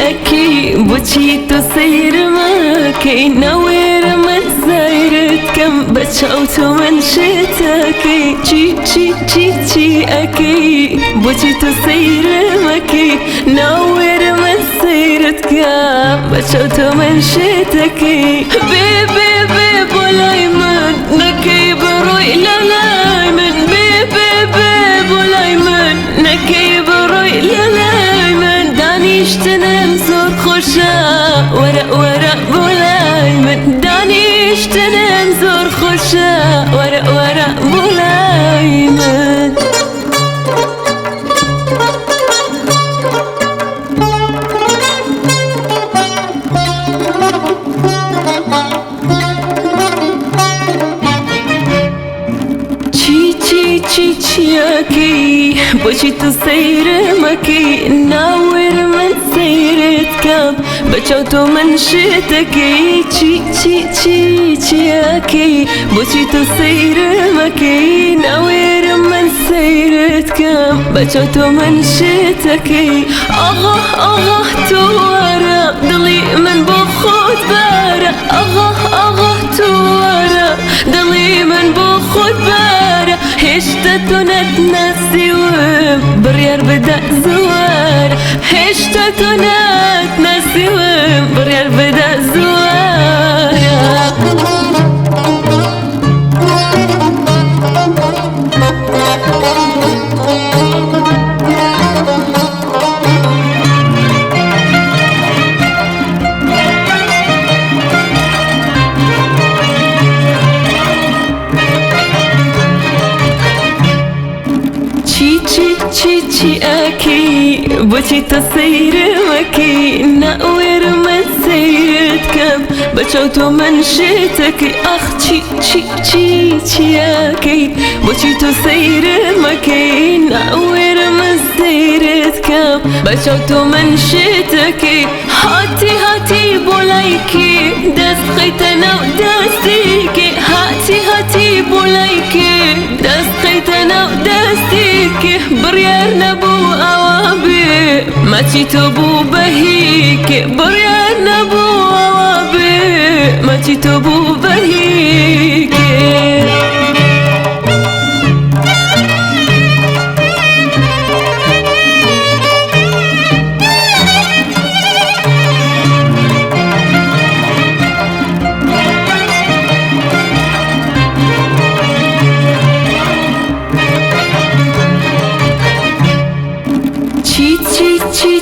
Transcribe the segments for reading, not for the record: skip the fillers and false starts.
أكي بوشيتو سير ماكي نوير من سيرت كم بتشوتو من شتاكي تشي أكي بوشيتو سير ماكي نوير من سيرت كم بتشوتو من شتاكي بيبي بولايمن نكي بروي لالايمن بيبي بولايمن نكي بروي لالايمن دانيش تنام زور خوشا ورق بولايمن دانيش تنام زور خوشا ورق بولايمن تشياكي بوشيتو سير مكي ناور من سيرت كم بتشوتو من شتكي تشياكي بوشيتو سير مكي ناور من سيرت كم بتشوتو من شتكي أغه توارا ضلي من بخوت بارا أغه توارا ضلي من بخوت بارا هشتتو نتنسي وبريار بدأ زوار هشتتو نتنسي وبريار بدأ زوار تشي أكي بوشيتو سير مكي ناور من سيرت كم بتشوتو من شتكي تشي أكي بوشيتو سير مكي ناور من سيرت كم بتشوتو من شتكي هاتي بولايكي دست خيتنا ودستيكي هاتي بولايكي دست خيتنا ودستيكي بريار نبو أوابي ما تشيتو بهيكي بريار نبو أوابي ما تشيتو بهيكي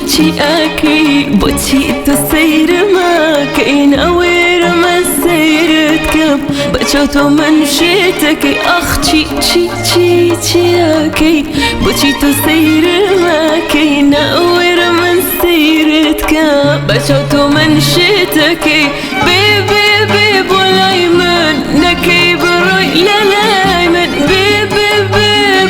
تشي أكي بوشيتو سير ماكي ناوير ما سيرت كم بتشوتو من شتكي تشي أكي بوشيتو سير ماكي ناوير من سيرت كم بتشوتو من شتكي بيبي بولايمن نكي بروي لالايمن بيبي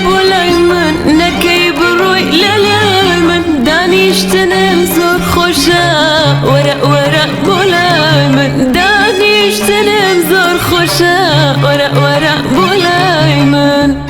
بولايمن نكي بروي لالايمن دانيش تنام زور خوشا ورق بولايمن دانيش تنام زور خوشا ورق بولايمن